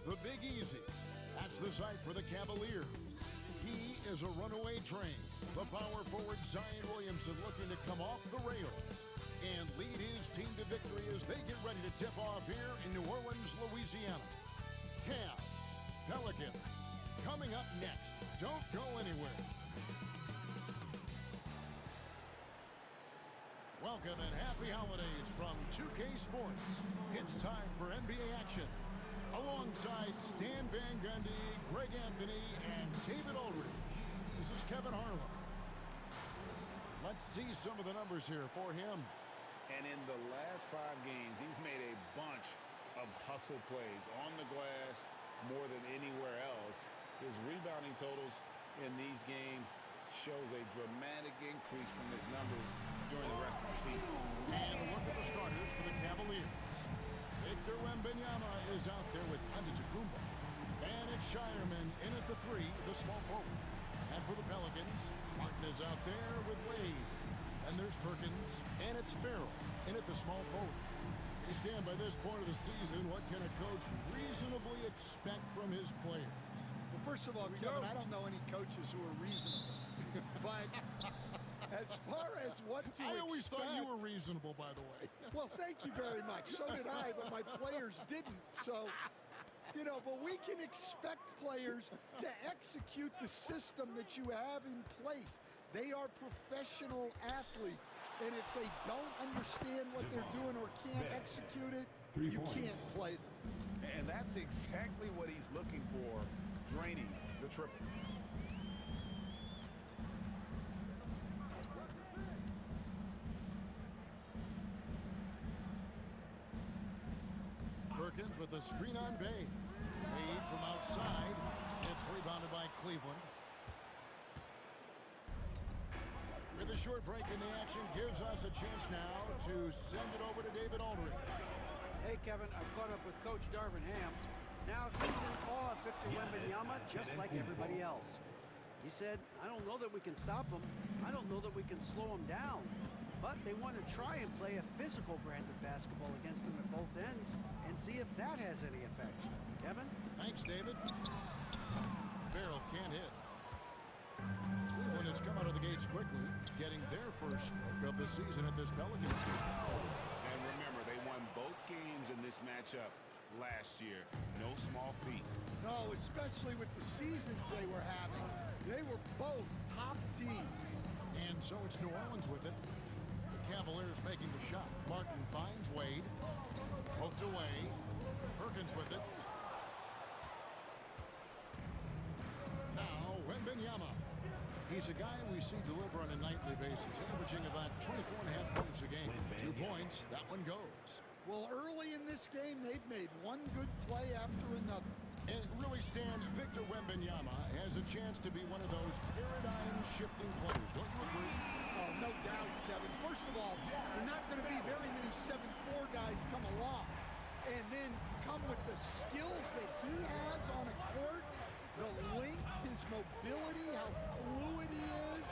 The Big Easy. That's the site for the Cavaliers. He is a runaway train. The power forward Zion Williamson looking to come off the rails and lead his team to victory as they get ready to tip off here in New Orleans, Louisiana. Cavs, Pelicans, coming up next. Don't go anywhere. Welcome and happy holidays from 2K Sports. It's time for NBA action. Alongside Stan Van Gundy, Greg Anthony, and David Aldridge. This is Kevin Harlan. Let's see some of the numbers here for him. And in the last 5 games, he's made a bunch of hustle plays on the glass more than anywhere else. His rebounding totals in these games shows a dramatic increase from his numbers during the rest of the season. And look at the starters for the Cavaliers. Victor Wembanyama is out there with Antetokounmpo. And it's Shireman in at the 3, the small forward. And for the Pelicans, Martin is out there with Wade. And there's Perkins, and it's Farrell in at the small forward. You stand by this point of the season, what can a coach reasonably expect from his players? Well, first of all, Kevin, I don't know any coaches who are reasonable. But as far as what to expect... I always thought you were reasonable, by the way. Well, thank you very much. So did I, but my players didn't. So, you know, but we can expect players to execute the system that you have in place. They are professional athletes. And if they don't understand what they're doing or can't execute it, you can't play them. And that's exactly what he's looking for, draining the triple. Perkins with a screen on Bay. Made from outside. It's rebounded by Cleveland. With a short break in the action, gives us a chance now to send it over to David Aldridge. Hey, Kevin, I caught up with Coach Darvin Ham. Now he's in awe of Victor Wembanyama just like everybody else. He said, I don't know that we can stop him. I don't know that we can slow him down. But they want to try and play a physical brand of basketball against him at both ends and see if that has any effect. Kevin? Thanks, David. Farrell can't hit. Cleveland has come out of the gates quickly, getting their first look of the season at this Pelicans team. And remember, they won both games in this matchup last year. No small feat. No, especially with the seasons they were having. They were both top teams. And so it's New Orleans with it. Cavaliers making the shot. Martin finds Wade. Poked away. Perkins with it. Now Wembanyama. He's a guy we see deliver on a nightly basis, averaging about 24.5 points a game. 2 points, that one goes. Well, early in this game, they've made one good play after another. And really, Stan, Victor Wembanyama has a chance to be one of those paradigm-shifting players. Don't you agree? Oh, no doubt, Kevin. First of all, there are not going to be very many 7'4" guys come along. And then come with the skills that he has on a court, the length, his mobility, how fluid he is.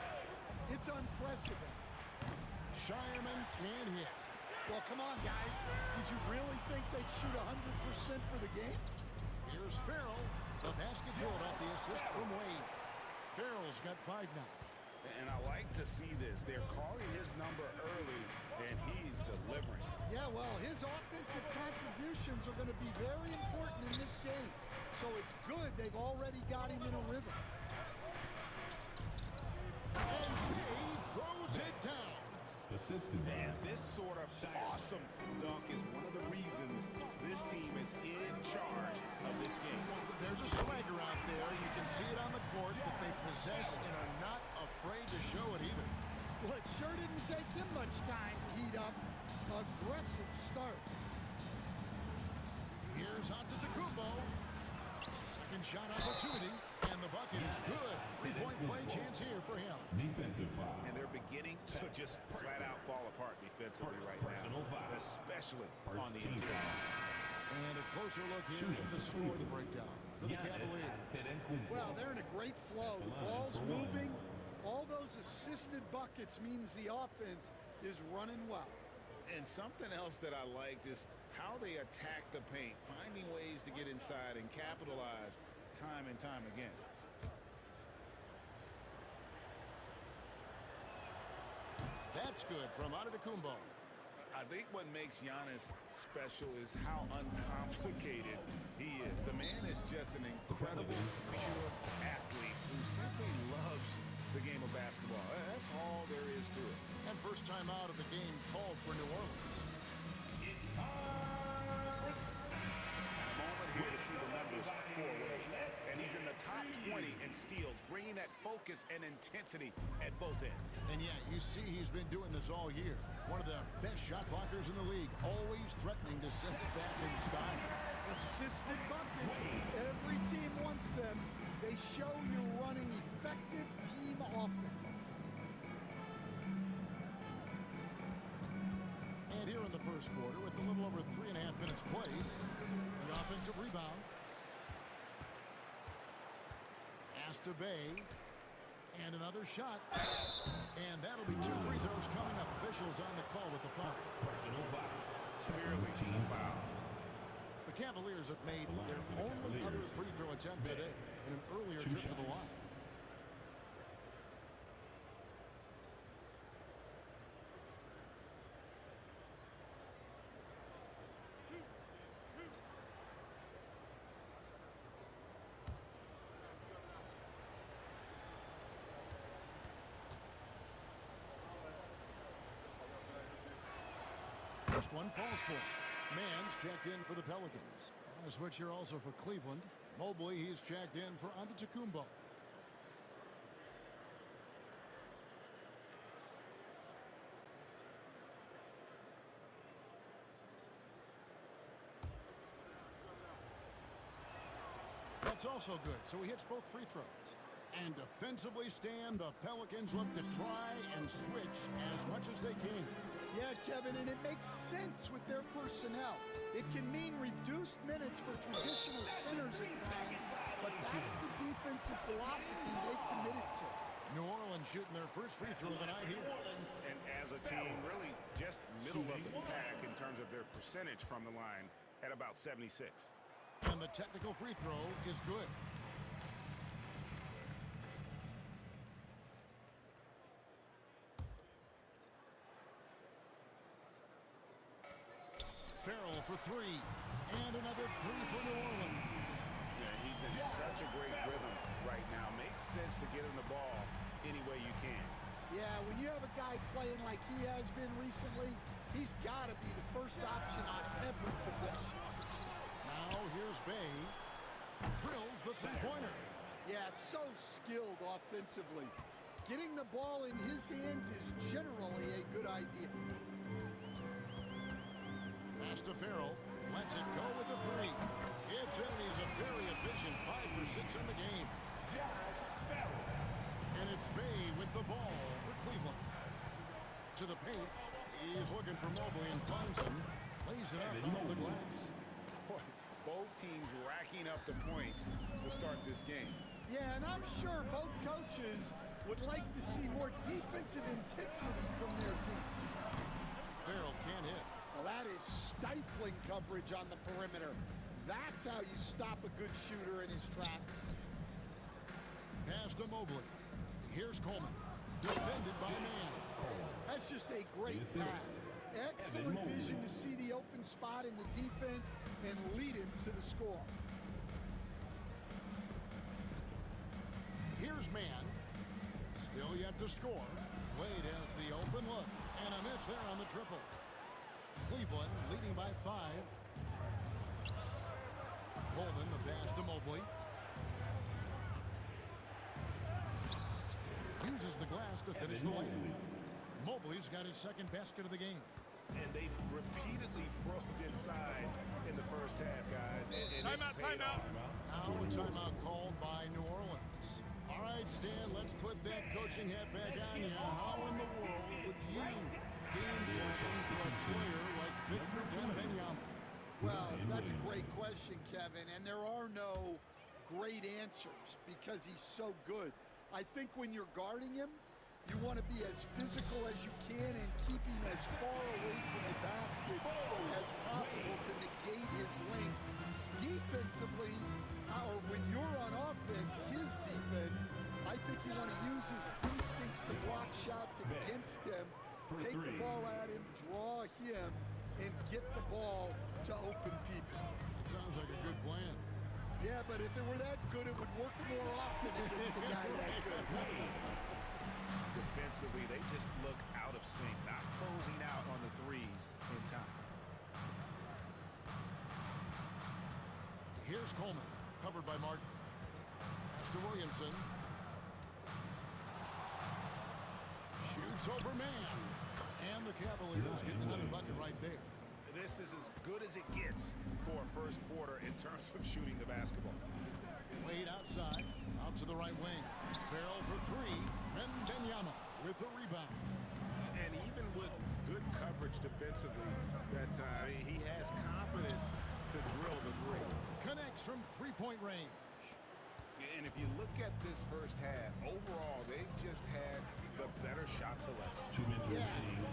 It's unprecedented. Shireman can hit. Well, come on, guys. Did you really think they'd shoot 100% for the game? Here's Farrell. The basket good off the assist from Wade. Farrell's got 5 now. And I like to see this. They're calling his number early, and he's delivering. Yeah, well, his offensive contributions are going to be very important in this game. So it's good they've already got him in a rhythm. And he throws it down. And this sort of awesome dunk is one of the reasons this team is in charge of this game. There's a swagger out there. You can see it on the court that they possess and are not afraid to show it either. Well, it sure didn't take him much time to heat up. Aggressive start. Here's Antetokounmpo. Second shot opportunity. And the bucket is good. 3-point play chance here for him. Defensive foul. And they're beginning to just flat out fall apart defensively right now, especially on the interior. And a closer look here at the scoring breakdown for the Cavaliers. Well, they're in a great flow. The ball's moving. All those assisted buckets means the offense is running well. And something else that I liked is how they attack the paint, finding ways to get inside and capitalize time and time again. That's good from Antetokounmpo. I think what makes Giannis special is how uncomplicated he is. The man is just an incredible, pure athlete who simply loves the game of basketball. That's all there is to it. And first time out of the game called for New Orleans. A moment here to see the numbers forward. And he's in the top 20 in steals, bringing that focus and intensity at both ends. And yeah, you see he's been doing this all year. One of the best shot blockers in the league, always threatening to send it back in style. Assisted buckets. Every team wants them. They show you're running effective team offense. And here in the first quarter, with a little over 3.5 minutes played, the offensive rebound. Pass to Bay. And another shot. And that'll be 2 free throws coming up. Officials on the call with the foul. Personal foul. Clearly team foul. The Cavaliers have made their only other free throw attempt today in an earlier trip to the line. First one falls for him. Mann's checked in for the Pelicans. On a switch here also for Cleveland. Mobley, he's checked in for Antetokounmpo. That's also good, so he hits both free throws. And defensively, Stan, the Pelicans look to try and switch as much as they can. Yeah, Kevin, and it makes sense with their personnel. It can mean reduced minutes for traditional centers at times, but that's the defensive philosophy they've committed to. New Orleans shooting their first free throw of the night here. And as a team, really just middle of the pack in terms of their percentage from the line at about 76. And the technical free throw is good. Farrell for 3. And another 3 for New Orleans. Yeah, he's in such a great rhythm right now. Makes sense to get him the ball any way you can. Yeah, when you have a guy playing like he has been recently, he's got to be the first option on every possession. Now here's Bay. Drills the three-pointer. Yeah, so skilled offensively. Getting the ball in his hands is generally a good idea. Pass to Farrell. Lets it go with the 3. It's in. He's a very efficient 5 for 6 in the game. And it's Bay with the ball for Cleveland. To the paint. He's looking for Mobley and finds him. Lays it up off the glass. Boy, both teams racking up the points to start this game. Yeah, and I'm sure both coaches would like to see more defensive intensity from their team. Farrell can't hit. Well, that is stifling coverage on the perimeter. That's how you stop a good shooter in his tracks. Pass to Mobley. Here's Coleman. Defended by Mann. That's just a great pass. Excellent vision to see the open spot in the defense and lead him to the score. Here's Mann. Still yet to score. Wade has the open look. And a miss there on the triple. Cleveland leading by 5. Coleman, the pass to Mobley. Uses the glass to finish the layup. Mobley's got his second basket of the game. And they've repeatedly probed inside in the first half, guys. And timeout. Now a timeout called by New Orleans. All right, Stan, let's put that coaching hat back on you. How in the world would you game coaching for a player like Victor Wembanyama? Well, that's a great question, Kevin, and there are no great answers because he's so good. I think when you're guarding him, You want to be as physical as you can and keep him as far away from the basket as possible to negate his length. Defensively, or when you're on offense, his defense, I think you want to use his instincts to block shots against him, take the ball at him, draw him, and get the ball to open people. Sounds like a good plan. Yeah, but if it were that good, it would work more often against a guy that good. Defensively, they just look out of sync, not closing out on the threes in time. Here's Coleman, covered by Martin. Pass to Williamson. Shoots over man. And the Cavaliers get another bucket right there. This is as good as it gets for a first quarter in terms of shooting the basketball. Wade outside, out to the right wing. Farrell for three. Wembanyama with the rebound. And even with good coverage defensively, that he has confidence to drill the three. Connects from three-point range. And if you look at this first half, overall, they've just had the better shot selection. Yeah,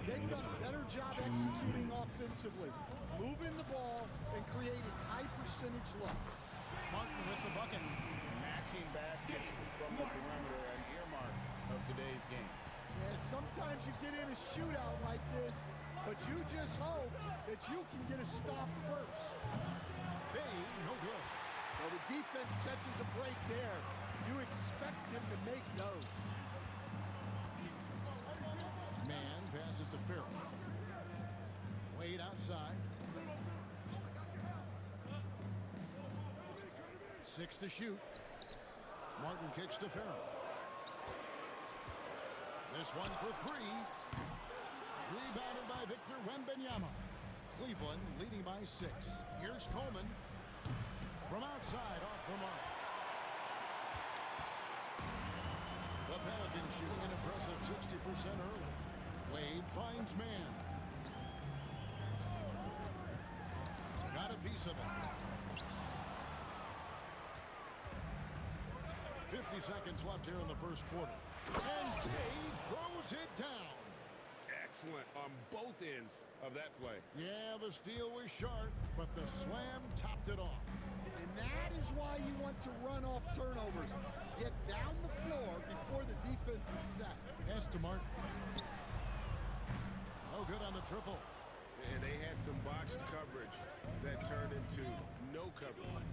they've done a better job executing offensively, moving the ball and creating high percentage looks. Martin with the bucket. Matching baskets from the perimeter, an earmark of today's game. Yeah, sometimes you get in a shootout like this, but you just hope that you can get a stop first. Bay, no good. Well, the defense catches a break there. You expect him to make those. Man passes to Farrell. Wade outside. 6 to shoot. Martin kicks to Farrell. This one for three. Rebounded by Victor Wembanyama. Cleveland leading by 6. Here's Coleman. From outside, off the mark. The Pelicans shooting an impressive 60% early. Wade finds man. Got a piece of it. 50 seconds left here in the first quarter. And Bay throws it down. Excellent on both ends of that play. Yeah, the steal was sharp, but the slam topped it off. And that is why you want to run off turnovers. Get down the floor before the defense is set. Pass to Martin. Oh, good on the triple. And they had some botched coverage that turned into no coverage.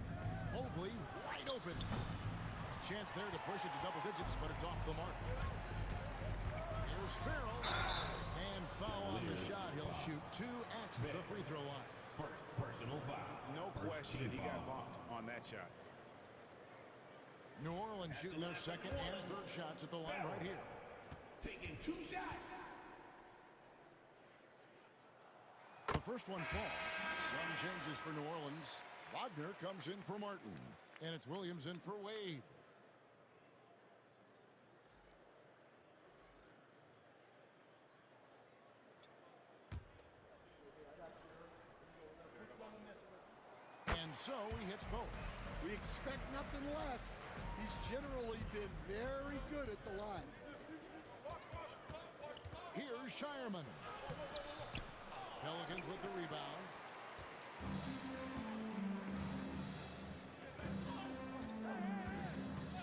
Mobley wide open. Chance there to push it to double digits, but it's off the mark. Here's Farrell. And foul on the shot. He'll shoot 2 at the free throw line. First personal foul. No question he got bumped on that shot. New Orleans shooting their second and third shots at the line right here. Taking 2 shots. The first one falls. Some changes for New Orleans. Wagner comes in for Martin. And it's Williams in for Wade. And so he hits both. We expect nothing less. He's generally been very good at the line. Here's Shireman. Pelicans with the rebound.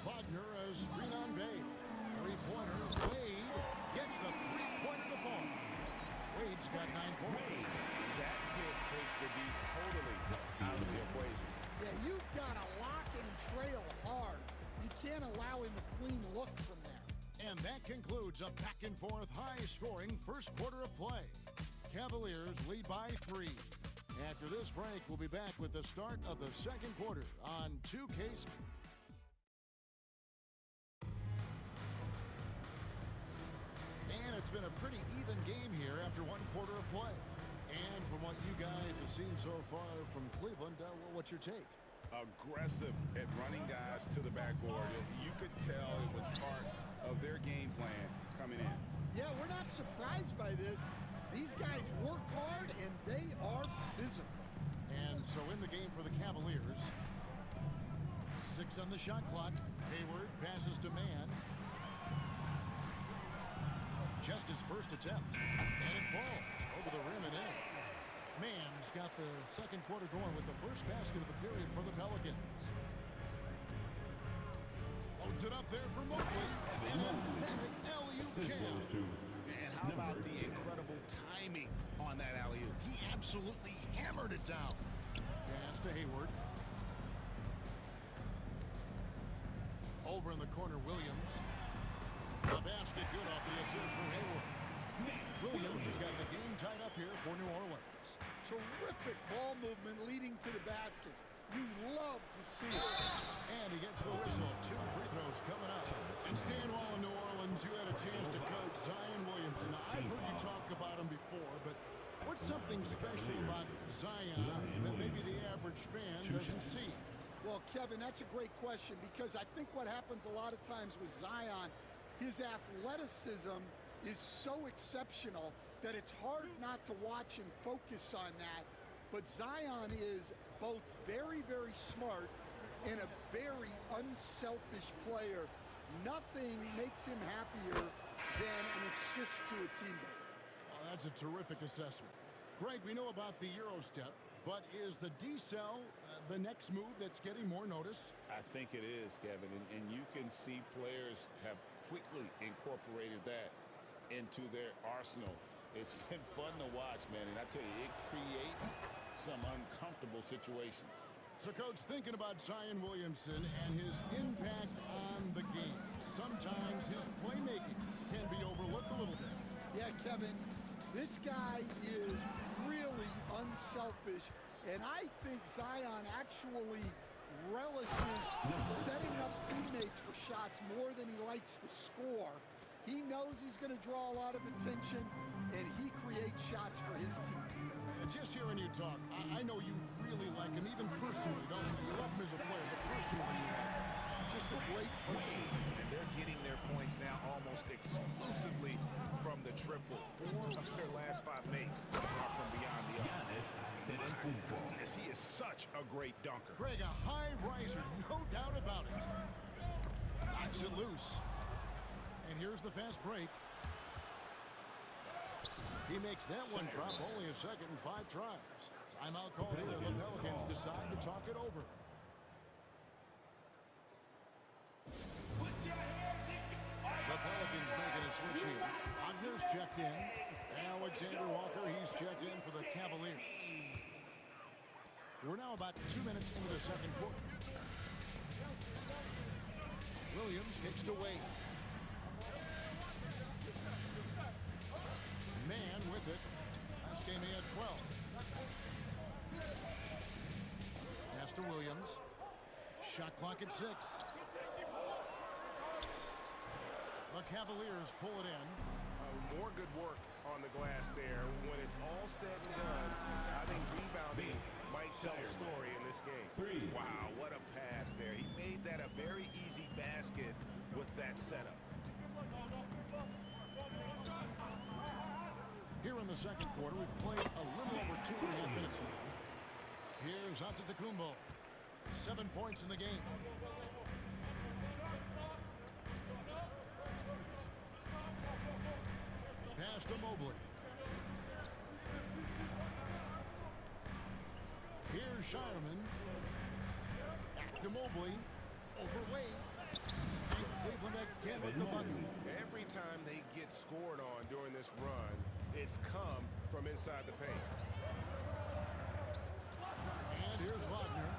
Wagner as screen on Bay. Three-pointer. Wade gets the three-pointer to fall. Wade's got 9 points. That hit takes the D totally out of the equation. Yeah, you've got to lock and trail hard. You can't allow him a clean look from there. And that concludes a back-and-forth, high-scoring first quarter of play. Cavaliers lead by 3. After this break, we'll be back with the start of the second quarter on 2K Sports. And it's been a pretty even game here after 1 quarter of play. And from what you guys have seen so far from Cleveland, what's your take? Aggressive at running guys to the backboard. You could tell it was part of their game plan coming in. Yeah, we're not surprised by this. These guys work hard and they are physical. And so in the game for the Cavaliers, 6 on the shot clock. Hayward passes to man. just his first attempt. And it falls over the rim and in. Mann's got the second quarter going with the first basket of the period for the Pelicans. Loads it up there for Mobley. An emphatic alley-oop jam. And how about the incredible timing on that alley-oop? He absolutely hammered it down. Pass to Hayward. Over in the corner, Williams. The basket good off the assist from Hayward. Williams has got the game tied up here for New Orleans. Terrific ball movement leading to the basket. You love to see it. And he gets the whistle. 2 free throws coming up. And staying while in New Orleans, you had a chance to coach Zion Williamson. Now, I've heard you talk about him before, but what's something special about Zion that maybe the average fan doesn't see? Well, Kevin, that's a great question because I think what happens a lot of times with Zion, his athleticism is so exceptional that it's hard not to watch and focus on that. But Zion is both very, very smart and a very unselfish player. Nothing makes him happier than an assist to a teammate. Well, that's a terrific assessment. Greg, we know about the Euro step, but is the decel the next move that's getting more notice? I think it is, Kevin, and you can see players have quickly incorporated that into their arsenal. It's been fun to watch, man, and I tell you, it creates some uncomfortable situations. So, Coach, thinking about Zion Williamson and his impact on the game, sometimes his playmaking can be overlooked a little bit. Yeah, Kevin, this guy is really unselfish, and I think Zion actually relishes setting up teammates for shots more than he likes to score. He knows he's going to draw a lot of attention, and he creates shots for his team. Just hearing you talk, I know you really like him, even personally, don't you? You love him as a player, but personally, you like him. Just a great person. And they're getting their points now almost exclusively from the triple. 4 of their last 5 makes are from beyond the arc. My goodness, he is such a great dunker. Greg, a high riser, no doubt about it. Knocks it loose. And here's the fast break. He makes that one drop, only a second and 5 tries. Timeout called here. The Pelicans decide to talk it over. The Pelicans making a switch here. Wagner's checked in. Alexander Walker, he's checked in for the Cavaliers. We're now about 2 minutes into the second quarter. Williams kicks to Wade. Man with it. Last game he had 12. Pass to Williams. Shot clock at 6. The Cavaliers pull it in. More good work on the glass there. When it's all said and done, I think rebounding might tell the story in this game. Wow, what a pass there. He made that a very easy basket with that setup. Here in the second quarter, we've played a little over 2.5 minutes now. Here's Antetokounmpo. 7 points in the game. Pass to Mobley. Here's Shireman. Back to Mobley. Overweight. And Cleveland again with the bucket. Every time they get scored on during this run, it's come from inside the paint. And here's Wagner.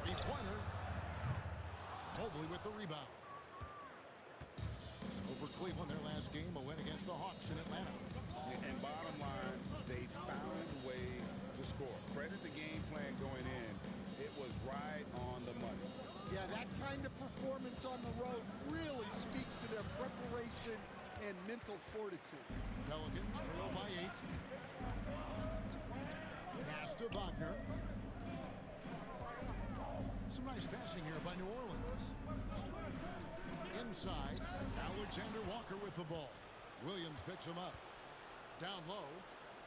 3-pointer. Mobley with the rebound. Over Cleveland, their last game, a win against the Hawks in Atlanta. And bottom line, they found ways to score. Credit the game plan going in. It was right on the money. Yeah, that kind of performance on the road really speaks to their preparation and mental fortitude. Pelicans trail by 8. Pass to Wagner. Some nice passing here by New Orleans. Inside, Alexander Walker with the ball. Williams picks him up. Down low.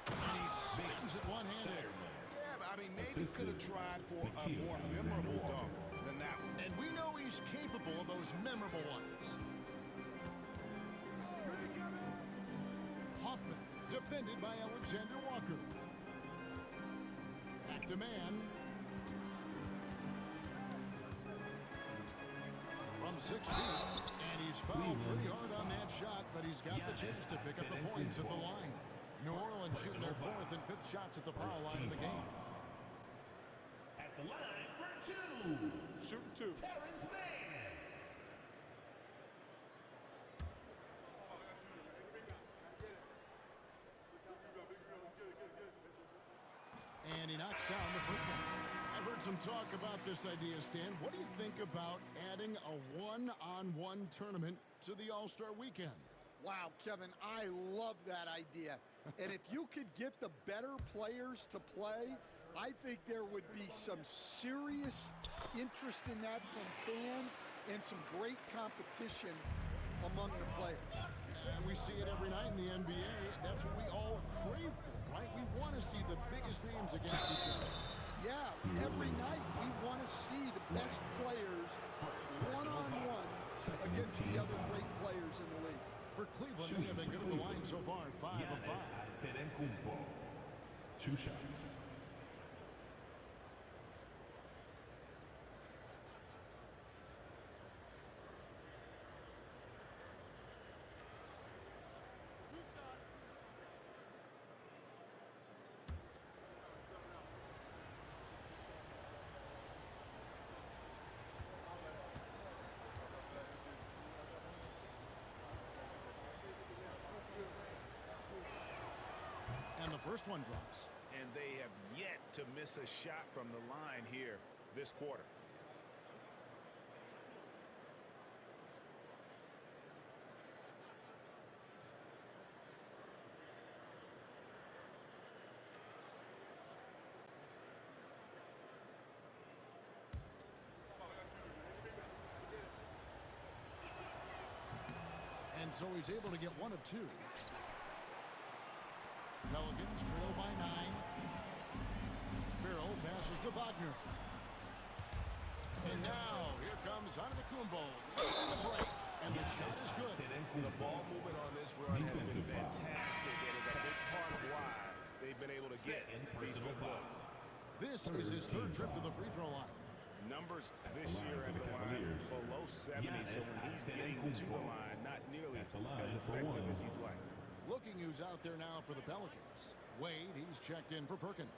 And he slams it one-handed. Yeah, I mean, maybe could have tried for a more memorable dunk than that one. And we know he's capable of those memorable ones. Hoffman, defended by Alexander Walker. Back to man. From 6 feet, and he's fouled pretty hard on that shot, but he's got the chance to pick up the points at the line. New Orleans shooting their 4th and 5th shots at the foul line in the game. At the line for 2. Shooting 2. Terrence Mann. And he knocks down the first one. I've heard some talk about this idea, Stan. What do you think about adding a one-on-one tournament to the All-Star Weekend? Wow, Kevin, I love that idea. And if you could get the better players to play, I think there would be some serious interest in that from fans and some great competition among the players. And we see it every night in the NBA. That's what we all crave for, right? We want to see the biggest names against each other. Yeah, every night we want to see the best players one-on-one against the other great players in the league. For Cleveland, they have been good at the line so far, 5 of 5. 2 shots. And the first one drops. And they have yet to miss a shot from the line here this quarter. And so he's able to get 1 of 2. Pelicans trail by 9. Farrell passes to Wagner. And now, here comes Antetokounmpo in the break. And the shot is good. The ball movement on this run has been fantastic and is a big part of why they've been able to get these good looks. This is his 3rd trip to the free throw line. Numbers this year at the line below 70, so when he's getting to the line, not nearly as effective as he'd like. Looking who's out there now for the Pelicans. Wade, he's checked in for Perkins.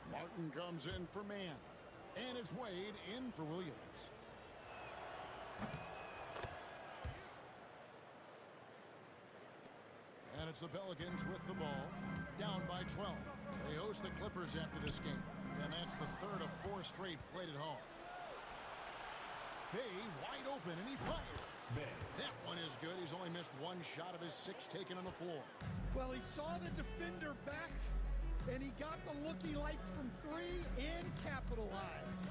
Martin comes in for Mann. And it's Wade in for Williams. And it's the Pelicans with the ball. Down by 12. They host the Clippers after this game. And that's the 3rd of 4 straight played at home. Bay wide open, and he fires. That one is good. He's only missed 1 shot of his 6 taken on the floor. Well, he saw the defender back, and he got the look he liked from 3 and capitalized.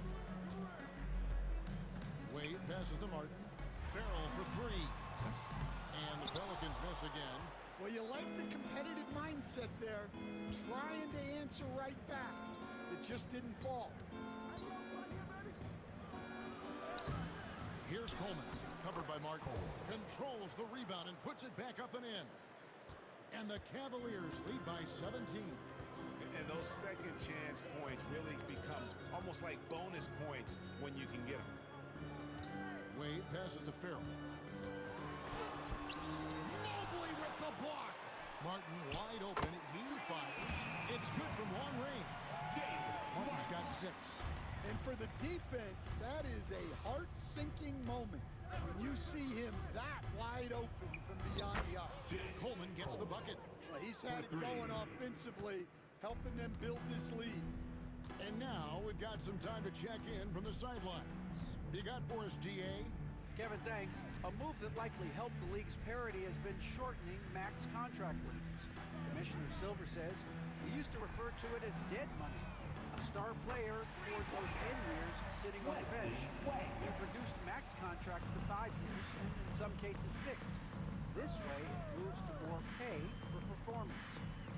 Wade passes to Martin. Farrell for 3. And the Pelicans miss again. Well, you like the competitive mindset there, trying to answer right back. It just didn't fall. Here's Coleman, covered by Martin. Controls the rebound and puts it back up and in. And the Cavaliers lead by 17. And those second chance points really become almost like bonus points when you can get them. Wade passes to Farrell. Mobley with the block. Martin wide open. He fires. It's good from long range. Martin's got 6. And for the defense, that is a heart-sinking moment when you see him that wide open from beyond the arc. Coleman gets the bucket. Well, he's had it going offensively, helping them build this lead. And now we've got some time to check in from the sidelines. You got for us, GA? Kevin, thanks. A move that likely helped the league's parity has been shortening max contract leagues. Commissioner Silver says we used to refer to it as dead money. A star player toward those end years sitting on the bench. We've reduced max contracts to 5 years, and in some cases 6. This way, it moves to more pay for performance.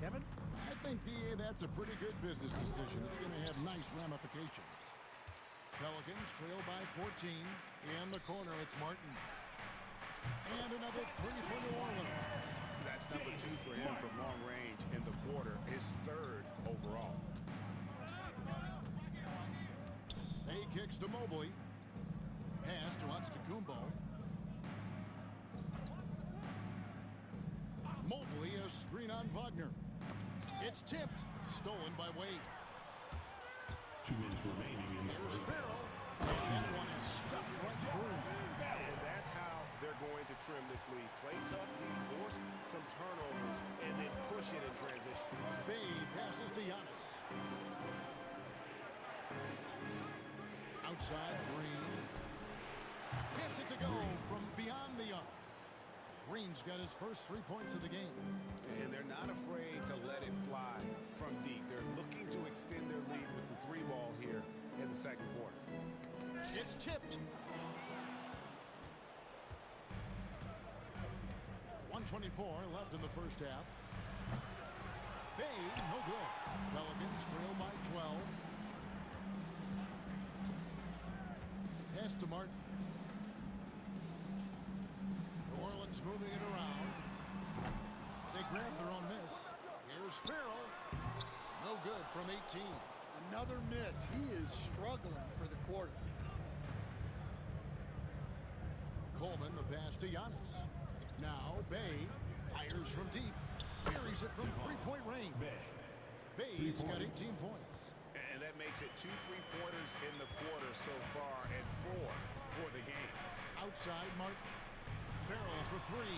Kevin? I think, DA, that's a pretty good business decision. It's going to have nice ramifications. Pelicans trail by 14. In the corner, it's Martin. And another three for New Orleans. That's number 2 for him from long range in the quarter, his 3rd overall. Bay kicks to Mobley. Pass to Antetokounmpo. Mobley, a screen on Wagner. It's tipped. Stolen by Wade. 2 minutes remaining in the Here's first. Farrell. And that one is stuffed right through. And that's how they're going to trim this lead. Play tough, force some turnovers, and then push it in transition. Bay passes to Giannis. Outside, Green. Gets it to go from beyond the arc. Green's got his first 3 points of the game. And they're not afraid to let it fly from deep. They're looking to extend their lead with the 3 ball here in the second quarter. It's tipped. 1:24 left in the first half. Bay, no good. Pelicans trail by 12. Pass to Martin. New Orleans moving it around. They grab their own miss. Here's Farrell. No good from 18. Another miss. He is struggling for the quarter. Coleman, the pass to Giannis. Now Bay fires from deep. Buries it from three-point range. Bay's got 18 points. And that makes it 2 3-pointers in the quarter so far and 4 for the game. Outside, Martin. Farrell for 3.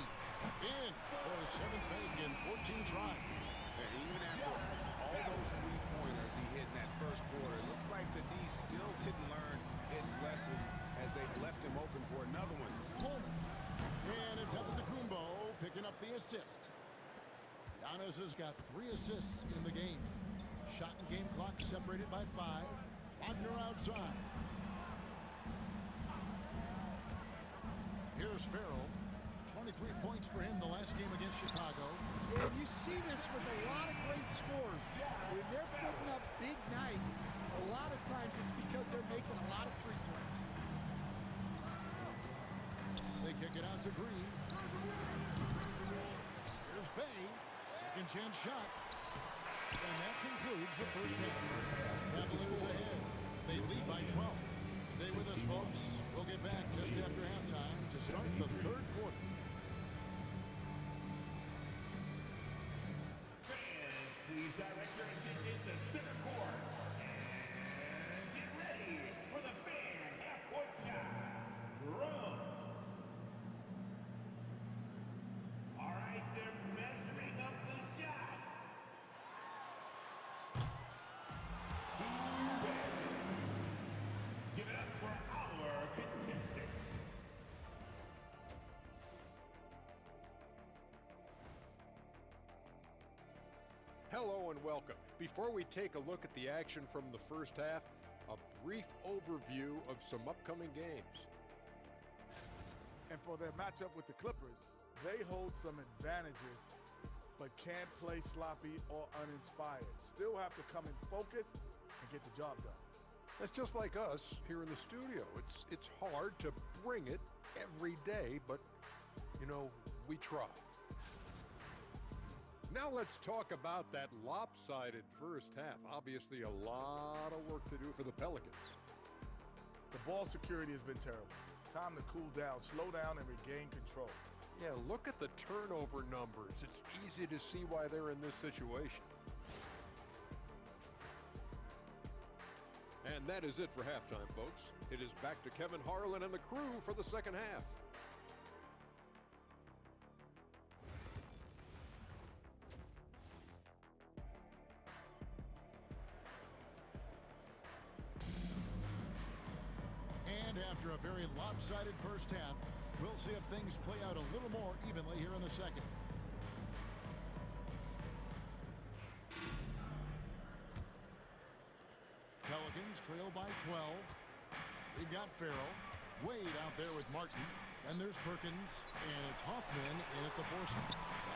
In for his 7th make in 14 tries. And even after all those 3-pointers he hit in that first quarter, it looks like the D still didn't learn its lesson as they've left him open for another one. Coleman. And it's Antetokounmpo picking up the assist. Giannis has got 3 assists in the game. Shot and game clock separated by 5. Wagner outside. Here's Farrell. 23 points for him the last game against Chicago. And you see this with a lot of great scores. When they're putting up big nights, a lot of times it's because they're making a lot of free throws. They kick it out to Green. Here's Bay. Second chance shot. And that concludes the first half. Cavaliers ahead. They lead by 12. Stay with us, folks. We'll get back just after halftime to start the third quarter. Fans, please direct your attention to center court. And get ready for the fan half-court shot. Drums. All right, they're measuring up the shot. Too bad. Give it up for our contestant. Hello and welcome. Before we take a look at the action from the first half, a brief overview of some upcoming games. And for their matchup with the Clippers, they hold some advantages, but can't play sloppy or uninspired. Still have to come in focused and get the job done. That's just like us here in the studio. It's hard to bring it every day, but, you know, we try. Now let's talk about that lopsided first half. Obviously, a lot of work to do for the Pelicans. The ball security has been terrible. Time to cool down, slow down, and regain control. Yeah, look at the turnover numbers. It's easy to see why they're in this situation. And that is it for halftime, folks. It is back to Kevin Harlan and the crew for the second half. And after a very lopsided first half, we'll see if things play out a little more evenly here in the second. Pelicans trail by 12. We've got Farrell. Wade out there with Martin. Then there's Perkins. And it's Hoffman in at the foursome.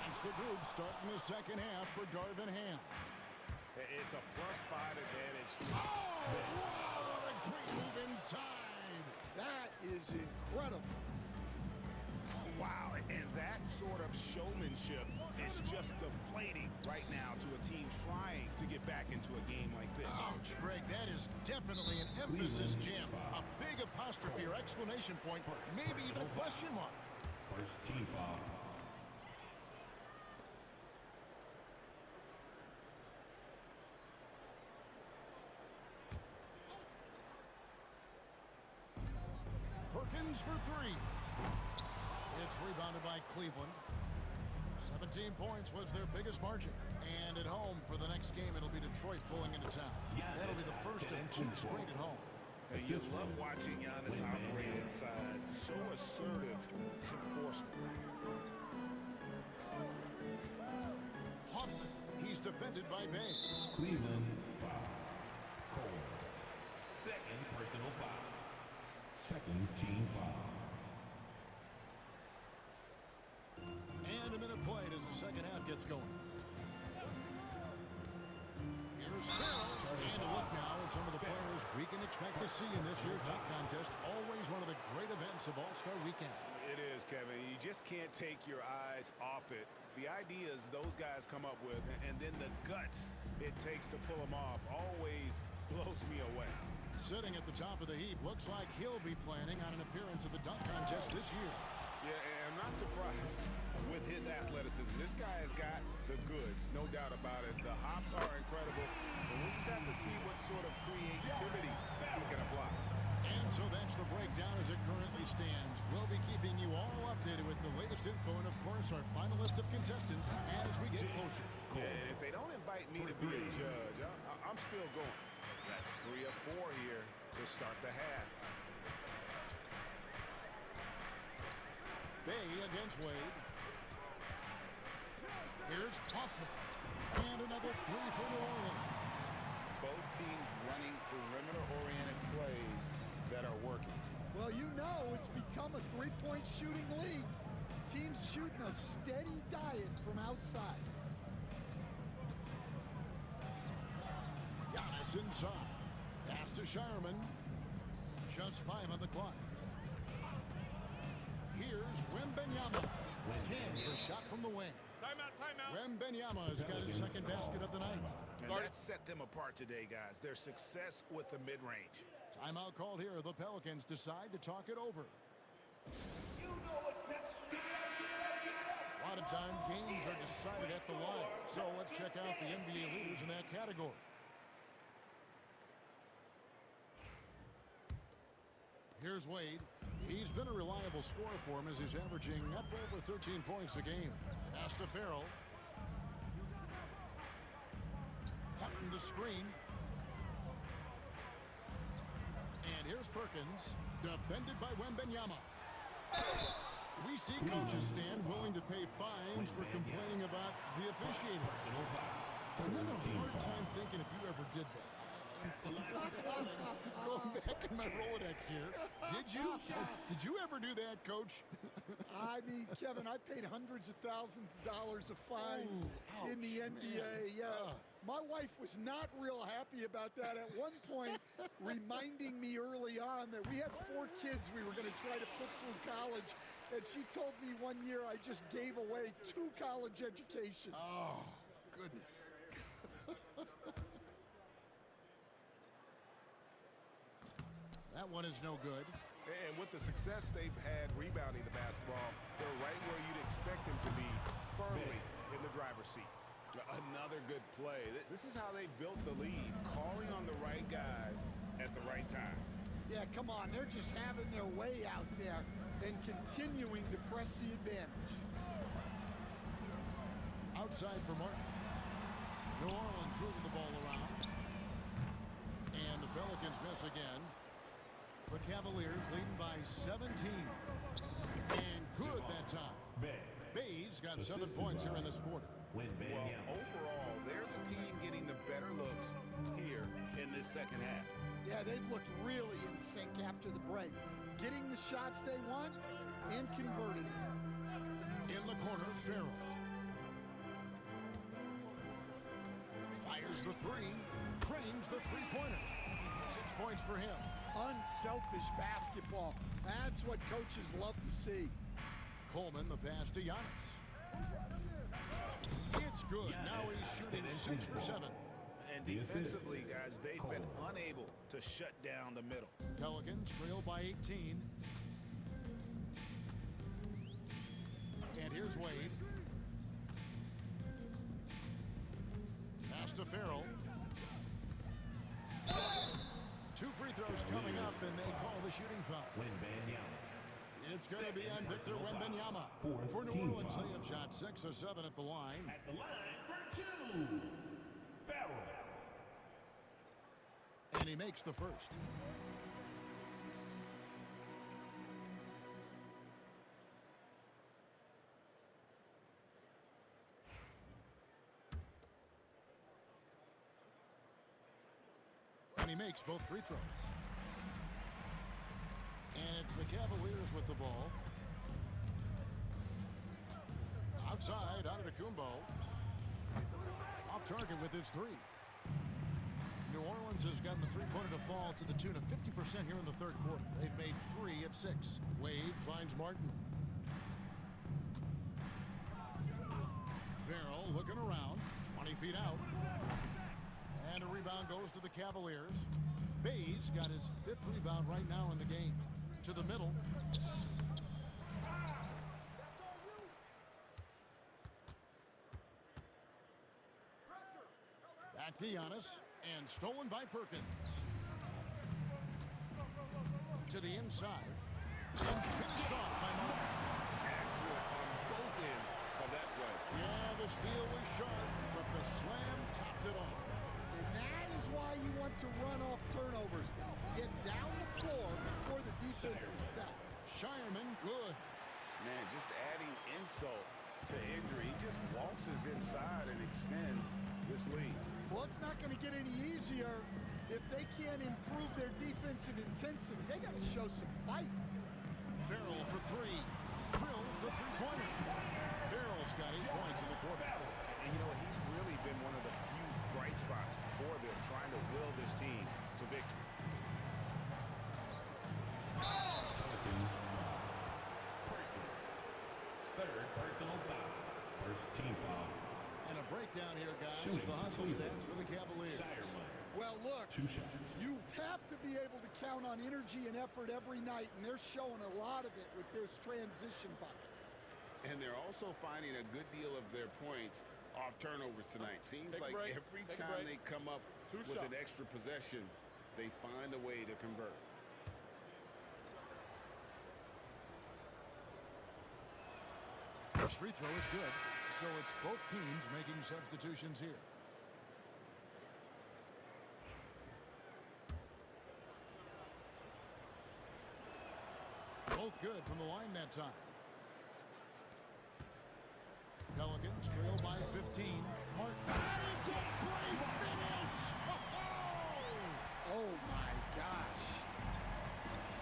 That's the group starting the second half for Darvin Ham. It's a +5 advantage. Oh, wow, what a great move inside. That is incredible. Wow, and that sort of showmanship is just deflating right now to a team trying to get back into a game like this. Ouch, Greg, that is definitely an emphasis jam. A big apostrophe or exclamation point, maybe even a question mark. First team foul. Perkins for three. It's rebounded by Cleveland. 17 points was their biggest margin. And at home for the next game, it'll be Detroit pulling into town. That'll be the first of 2 straight at home. And you love watching Giannis operate inside. So assertive and forceful. Hoffman, he's defended by Bay. Cleveland foul. Cole. Second personal foul. Second team foul. And a minute played as the second half gets going. Here's Farrell. And a look now at some of the players we can expect to see in this year's dunk contest. Always one of the great events of All-Star Weekend. It is, Kevin. You just can't take your eyes off it. The ideas those guys come up with and then the guts it takes to pull them off always blows me away. Sitting at the top of the heap, looks like he'll be planning on an appearance at the dunk contest this year. Yeah, and I'm not surprised with his athleticism. This guy has got the goods, no doubt about it. The hops are incredible, and we just have to see what sort of creativity he can apply. And so that's the breakdown as it currently stands. We'll be keeping you all updated with the latest info and, of course, our final list of contestants as we get closer. And if they don't invite me to be a judge, I'm still going. That's 3 of 4 here to start the half. Bay against Wade. Here's Hoffman. And another 3 for New Orleans. Both teams running perimeter-oriented plays that are working. Well, you know it's become a three-point shooting league. Teams shooting a steady diet from outside. Giannis inside. Pass to Shireman. Just 5 on the clock. Here's MYNBA. Cans the shot from the wing. Timeout, timeout. MYNBA has got his second basket of the night. And that set them apart today, guys. Their success with the mid-range. Timeout called here. The Pelicans decide to talk it over. A lot of time, games are decided at the line. So let's check out the NBA leaders in that category. Here's Wade. He's been a reliable scorer for him as he's averaging up over 13 points a game. Pass to Farrell. Cutting the screen. And here's Perkins, defended by MYNBA. We see coaches stand willing to pay fines for complaining about the officiating. I'm having a hard time thinking if you ever did that. Going back in my Rolodex here. Did you? Did you ever do that, Coach? I mean, Kevin, I paid hundreds of thousands of dollars of fines in the NBA. Yeah. My wife was not real happy about that at one point, reminding me early on that we had 4 kids we were going to try to put through college. And she told me one year I just gave away 2 college educations. Oh, goodness. That one is no good. And with the success they've had rebounding the basketball, they're right where you'd expect them to be, firmly in the driver's seat. Another good play. This is how they built the lead, calling on the right guys at the right time. Yeah, come on. They're just having their way out there and continuing to press the advantage. Outside for Martin. New Orleans moving the ball around. And the Pelicans miss again. The Cavaliers leading by 17. And good that time. Bay's got 7 points here in this quarter. Well, overall, they're the team getting the better looks here in this second half. Yeah, they've looked really in sync after the break. Getting the shots they want and converting them. In the corner, Farrell. Fires the 3. Trains the three-pointer. 6 points for him. Unselfish basketball. That's what coaches love to see. Coleman, the pass to Giannis. It's good. Now he's shooting 6 for 7. And defensively, guys, they've been unable to shut down the middle. Pelicans trail by 18. And here's Wade. Pass to Farrell. 2 free throws coming up, and they call the shooting foul. It's going to be on Victor Wembanyama. For New Orleans, they have shot 6 of 7 at the line. At the line for 2. Foul. And he makes the first. And he makes both free throws. And it's the Cavaliers with the ball. Outside, Antetokounmpo. Off target with his 3. New Orleans has gotten the three-pointer to fall to the tune of 50% here in the third quarter. They've made 3 of 6. Wade finds Martin. Farrell looking around, 20 feet out. And a rebound goes to the Cavaliers. Bayes got his 5th rebound right now in the game. To the middle. Back to Giannis. And stolen by Perkins. To the inside. And finished off by Martin. Excellent on both ends of that play. Yeah, the steal was sharp, but the slam topped it off. And that is why you want to run off turnovers. Get down the floor before the defense is set. Shireman, good. Man, just adding insult to injury. He just waltzes inside and extends this lead. Well, it's not going to get any easier if they can't improve their defensive intensity. They got to show some fight. Farrell for 3. Drills the three-pointer. Farrell's got 8 points in the quarter. And you know, he's really been one of the few bright spots for them trying to will this team to victory. Third personal foul. First team foul. And a breakdown here, guys. The hustle stats for the Cavaliers. Well, look, 2 shots. you have to be able to count on energy and effort every night, and they're showing a lot of it with their transition buckets. And they're also finding a good deal of their points off turnovers tonight. Seems like every time they come up with an extra possession, they find a way to convert. First free throw is good, so it's both teams making substitutions here. Both good from the line that time. Pelicans trail by 15. Martin. It's a great finish! Oh, my gosh.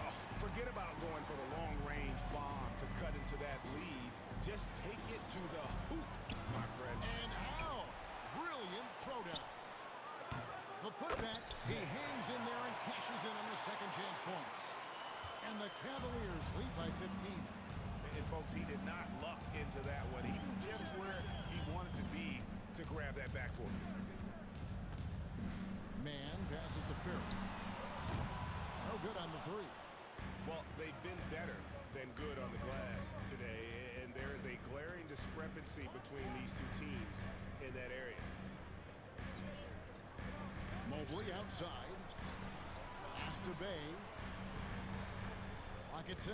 Oh, forget about going for the long-range bomb to cut into that lead. Just take it to the hoop, my friend. And how? Brilliant throwdown. The putback, he hangs in there and cashes in on the second chance points. And the Cavaliers lead by 15. And folks, he did not luck into that one. He knew just where he wanted to be to grab that backboard. Man passes to Farrell. No good on the 3. Well, they've been better than good on the glass today, and there is a glaring discrepancy between these two teams in that area. Mobley outside. Pass to Bay. Lock at 6.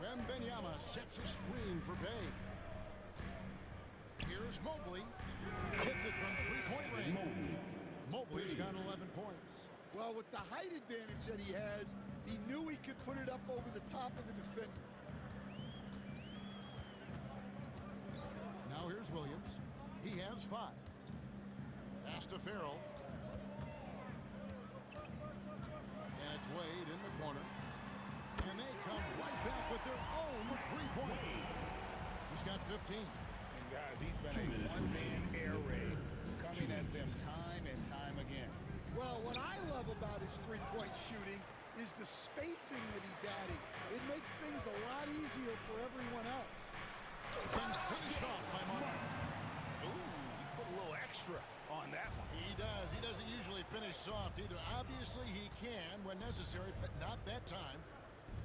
Wembanyama sets a screen for Bay. Here's Mobley. Hits it from 3-point range. Mobley's got 11 points. Well, with the height advantage that he has, he knew he could put it up over the top of the defender. Now here's Williams. He has 5. Pass to Farrell. And it's Wade in the corner. And they come right back with their own 3-pointer. He's got 15. And guys, he's been a one-man air raid, coming at them time and time again. Well, what I love about his three-point shooting is the spacing that he's adding. It makes things a lot easier for everyone else. And finished off by Martin. Ooh, he put a little extra on that one. He does. He doesn't usually finish soft either. Obviously, he can when necessary, but not that time.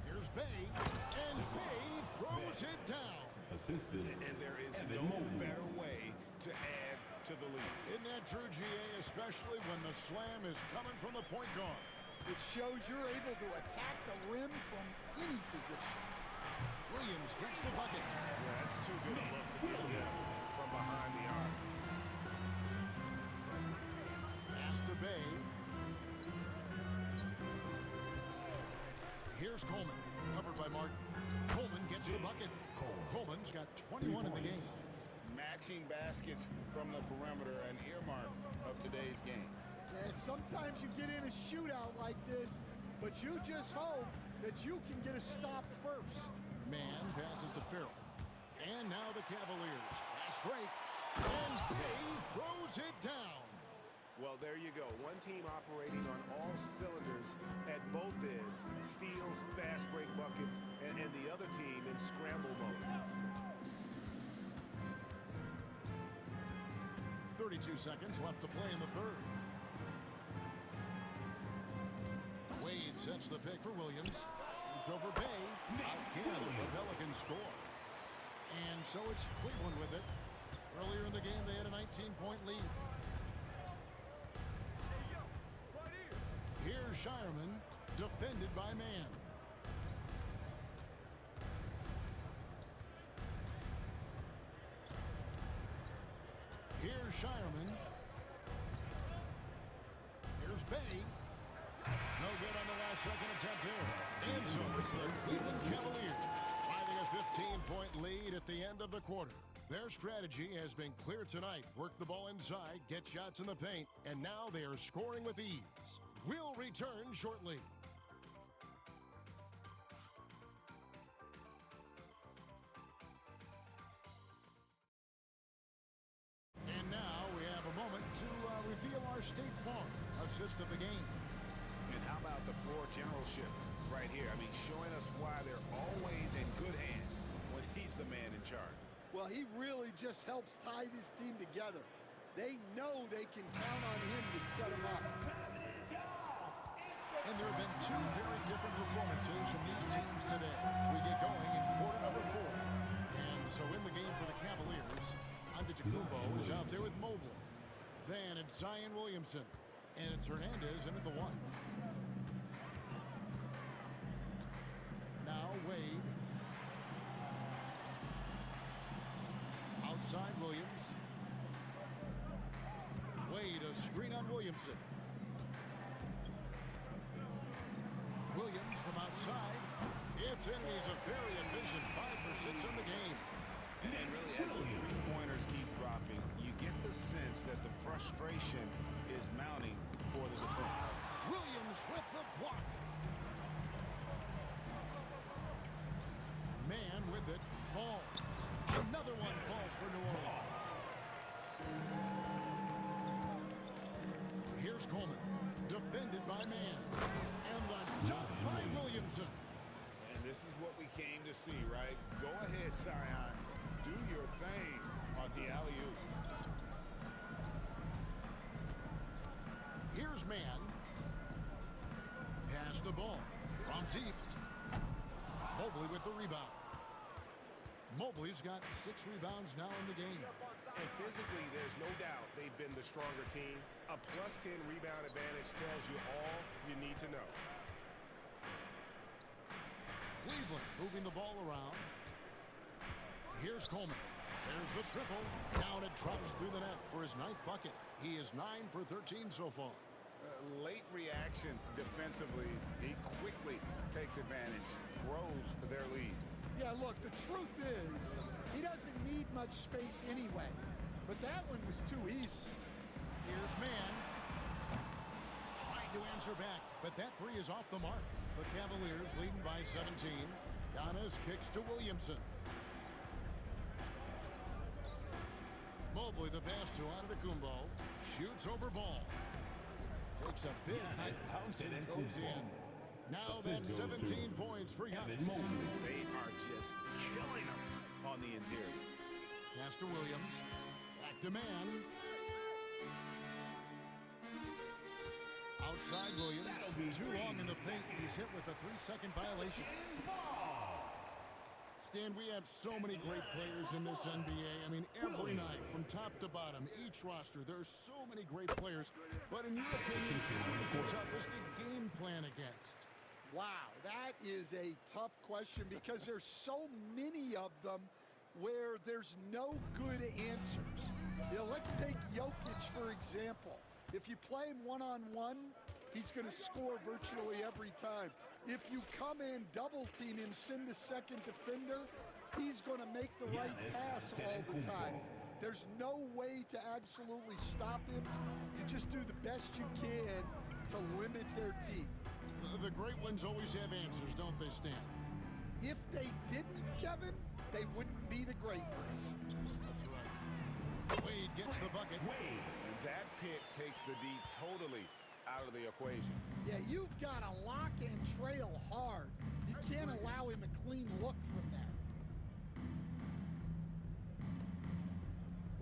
Here's Bay, and Bay throws it down. And there is no better way to add to the lead. Isn't that true, GA, especially when the slam is coming from the point guard? It shows you're able to attack the rim from any position. Williams gets the bucket. Yeah, that's too good a look to give him from behind the arc. Pass to Bay. Here's Coleman, covered by Martin. Coleman gets the bucket. Coleman's got 21 in the game. Matching baskets from the perimeter, an earmark of today's game. Yeah, sometimes you get in a shootout like this, but you just hope that you can get a stop first. Man passes to Farrell. And now the Cavaliers. Fast break. And Bay throws it down. Well, there you go. One team operating on all cylinders at both ends. Steals, fast break buckets, and the other team in scramble mode. 32 seconds left to play in the third. Wade sets the pick for Williams. Shoots over Bay. Again, the Pelicans score. And so it's Cleveland with it. Earlier in the game, they had a 19-point lead. Here's Shireman, defended by Man. Here's Shireman. Here's Bay. No good on the last second attempt there. And so it's the Cleveland Cavaliers finding a 15-point lead at the end of the quarter. Their strategy has been clear tonight. Work the ball inside, get shots in the paint, and now they are scoring with ease. We'll return shortly. And now we have a moment to reveal our State Farm assist of the game. And how about the floor generalship right here? I mean, showing us why they're always in good hands when he's the man in charge. Well, he really just helps tie this team together. They know they can count on him to set them up. And there have been two very different performances from these teams today as we get going in quarter number 4. And so in the game for the Cavaliers, Antetokounmpo is out there with Mobley. Then it's Zion Williamson. And it's Hernandez in at the 1. Now Wade. Outside Williams. Wade, a screen on Williamson. Williams from outside. It's in. He's a very efficient 5 for 6 in the game. And really, as the three-pointers keep dropping, you get the sense that the frustration is mounting for the defense. Williams with the block. Man with it. Ball. Another one falls for New Orleans. Here's Coleman. Defended by Man. And the dunk by Williamson. And this is what we came to see, right? Go ahead, Zion. Do your thing on the alley-oop. Here's Man. Pass the ball. From deep. Mobley with the rebound. Mobley's got 6 rebounds now in the game. And physically, there's no doubt they've been the stronger team. A +10 rebound advantage tells you all you need to know. Cleveland moving the ball around. Here's Coleman. There's the triple. Down it drops through the net for his 9th bucket. He is 9 for 13 so far. Late reaction defensively. He quickly takes advantage, grows their lead. Yeah, look, the truth is, he doesn't need much space anyway. But that one was too easy. Here's Man. Trying to answer back, but that 3 is off the mark. The Cavaliers leading by 17. Giannis kicks to Williamson. Mobley the pass to Antetokounmpo. Shoots over Ball. Takes a big high bounce and goes in. Now that's 17 points for Giannis. They are just killing them on the interior. Pass to Williams. Back to man. Outside Williams. Too long in the paint. He's hit with a 3-second violation. Stan, we have so many great players in this NBA. I mean, every night, from top to bottom, each roster, there are so many great players. But in your opinion, who's the toughest to game plan against? Wow, that is a tough question because there's so many of them where there's no good answers. You know, let's take Jokic, for example. If you play him one-on-one, he's going to score virtually every time. If you come in, double-team him, send the second defender, he's going to make the right pass all the time. There's no way to absolutely stop him. You just do the best you can to limit their team. The great ones always have answers, don't they, Stan? If they didn't, Kevin, they wouldn't be the great ones. That's right. Wade gets the bucket. And that pick takes the D totally out of the equation. Yeah, you've got to lock and trail hard. You can't allow him a clean look from there.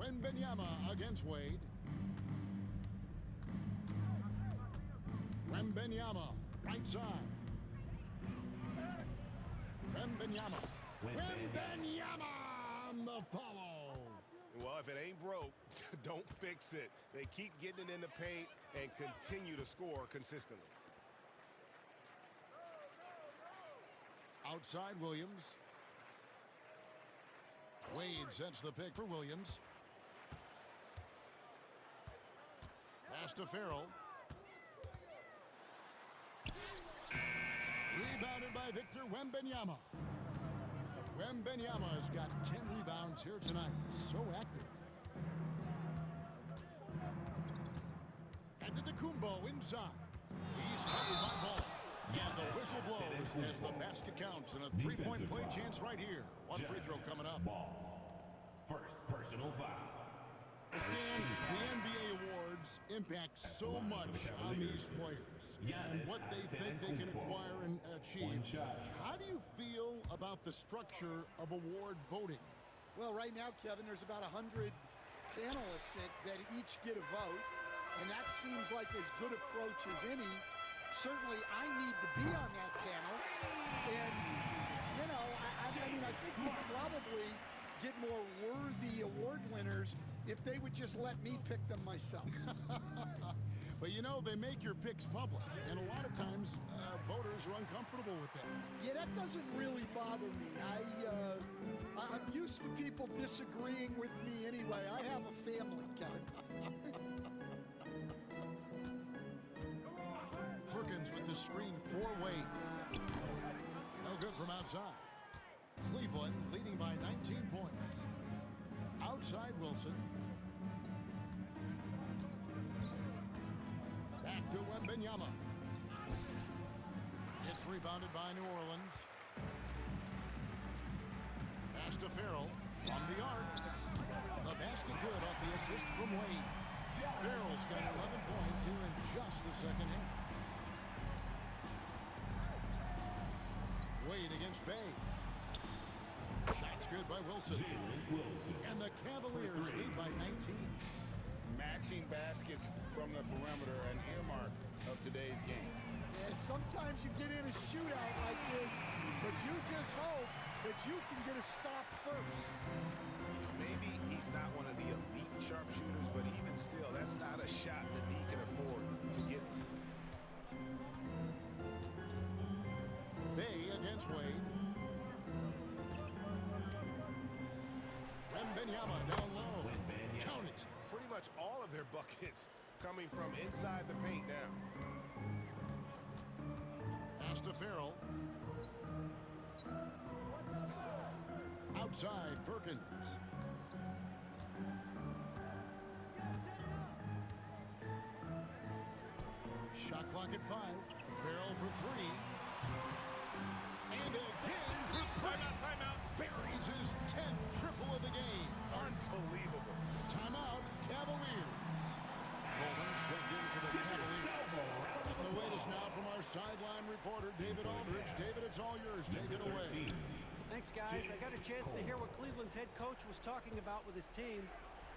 Wembanyama against Wade. Wembanyama, right side. Wembanyama. Wembanyama on the follow. Well, if it ain't broke, don't fix it. They keep getting it in the paint and continue to score consistently. Outside Williams. Wade sets the pick for Williams. Pass to Farrell. Rebounded by Victor Wembanyama. Wembanyama has got 10 rebounds here tonight. So active. And Antetokounmpo inside. He's covered by Ball. And the whistle blows as the basket counts and a three-point play chance right here. One free throw coming up. First personal foul. Stan, the NBA awards impact so much on these players and what they think they can acquire and achieve. How do you feel about the structure of award voting? Well, right now, Kevin, there's about 100 panelists that each get a vote, and that seems like as good approach as any. Certainly, I need to be on that panel, and, you know, I mean, I think we'd probably get more worthy award winners if they would just let me pick them myself. But, you know, they make your picks public, and a lot of times voters are uncomfortable with that. Yeah, that doesn't really bother me. I'm used to people disagreeing with me anyway. I have a family, Kevin. Perkins with the screen for Wade. No good from outside. Cleveland leading by 19 points. Outside Wilson. Back to Wembanyama. It's rebounded by New Orleans. Pass to Farrell from the arc. The basket good off the assist from Wade. Farrell's got 11 points here in just the second half. Wade against Bay. Shots good by Wilson. And the Cavaliers lead by 19. Matching baskets from the perimeter, an earmark of today's game. Yeah, sometimes you get in a shootout like this, but you just hope that you can get a stop first. Maybe he's not one of the elite sharpshooters, but even still, that's not a shot that he can afford to give him. Bay against Wade. Wembanyama down low. Count it. Pretty much all of their buckets coming from inside the paint now. Pass to Farrell. Outside Perkins. Shot clock at 5. Farrell for 3. And again for 3. Timeout. Buries his 10th triple of the game. Unbelievable. Timeout, Cavaliers. Coleman checked in for the Cavaliers. And the latest now from our sideline reporter, David Aldridge. David, it's all yours. Take it away. Thanks, guys. I got a chance to hear what Cleveland's head coach was talking about with his team.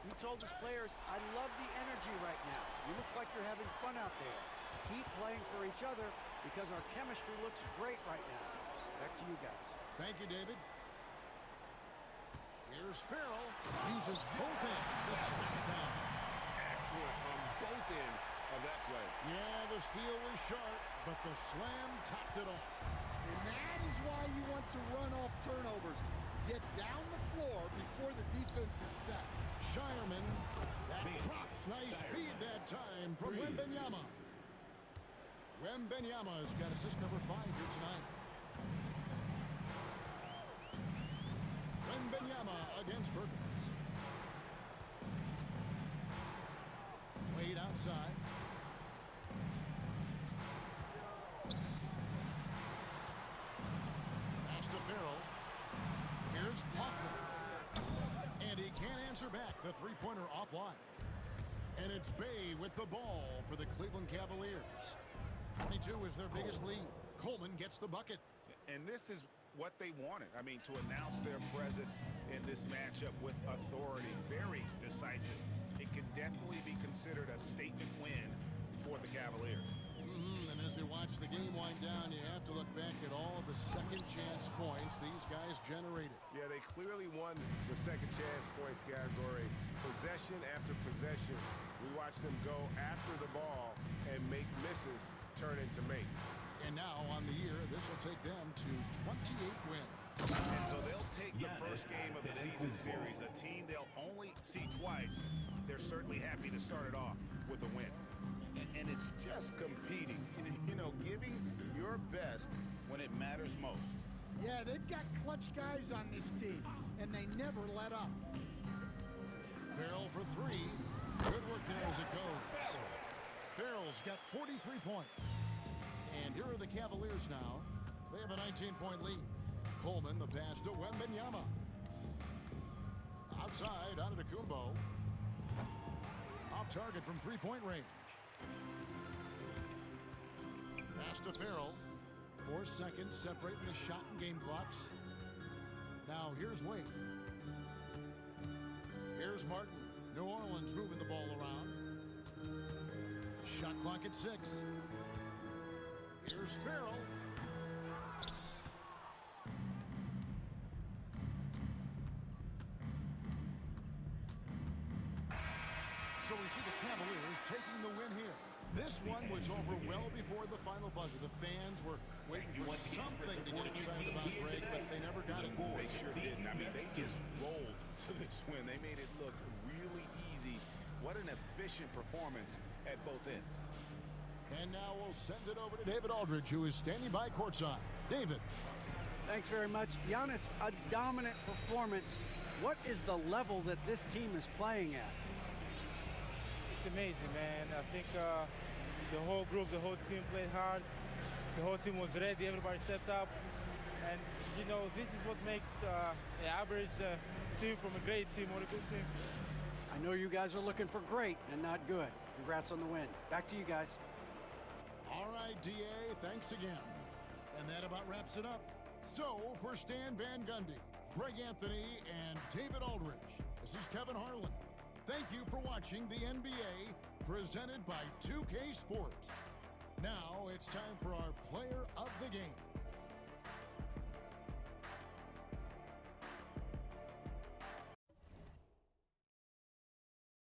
He told his players, I love the energy right now. You look like you're having fun out there. Keep playing for each other because our chemistry looks great right now. Back to you guys. Thank you, David. Here's Farrell. Uses both hands to slam it down. Excellent on both ends of that play. Yeah, the steal was sharp, but the slam topped it off. And that is why you want to run off turnovers. Get down the floor before the defense is set. Shireman, that drops. Nice feed that time from Wembanyama. Wembanyama's got assist number 5 here tonight. Wembanyama against Perkins. Wade outside. Pass to Farrell. Here's Hoffman. And he can't answer back. The three-pointer offline. And it's Bay with the ball for the Cleveland Cavaliers. 22 is their biggest lead. Coleman gets the bucket. And this is what they wanted. I mean, to announce their presence in this matchup with authority. Very decisive. It could definitely be considered a statement win for the Cavaliers. And as we watch the game wind down, you have to look back at all of the second chance points these guys generated. Yeah, they clearly won the second chance points category. Possession after possession. We watch them go after the ball and make misses turn into makes. And now on the year, this will take them to 28 wins. And so they'll take the first game of the season series, a team they'll only see twice. They're certainly happy to start it off with a win. And it's just competing, you know, giving your best when it matters most. Yeah, they've got clutch guys on this team, and they never let up. Farrell for 3. Good work there as it goes. Farrell's got 43 points. And here are the Cavaliers now. They have a 19-point lead. Coleman, the pass to Wembanyama. Outside, onto Kumbo. Off target from three-point range. Pass to Farrell. 4 seconds separating the shot and game clocks. Now here's Wade. Here's Martin. New Orleans moving the ball around. Shot clock at 6. Here's Farrell. So we see the Cavaliers taking the win here. This one was over well before the final buzzer. The fans were waiting for something to get excited about, Greg, but they never got it. They sure didn't. I mean, they just rolled to this win. They made it look really easy. What an efficient performance at both ends. And now we'll send it over to David Aldridge, who is standing by courtside. David. Thanks very much. Giannis, a dominant performance. What is the level that this team is playing at? It's amazing, man. I think the whole group, the whole team played hard. The whole team was ready. Everybody stepped up. And, you know, this is what makes an average team from a great team or a good team. I know you guys are looking for great and not good. Congrats on the win. Back to you guys. All right, D.A., thanks again. And that about wraps it up. So, for Stan Van Gundy, Greg Anthony, and David Aldridge, this is Kevin Harlan. Thank you for watching the NBA, presented by 2K Sports. Now it's time for our player of the game.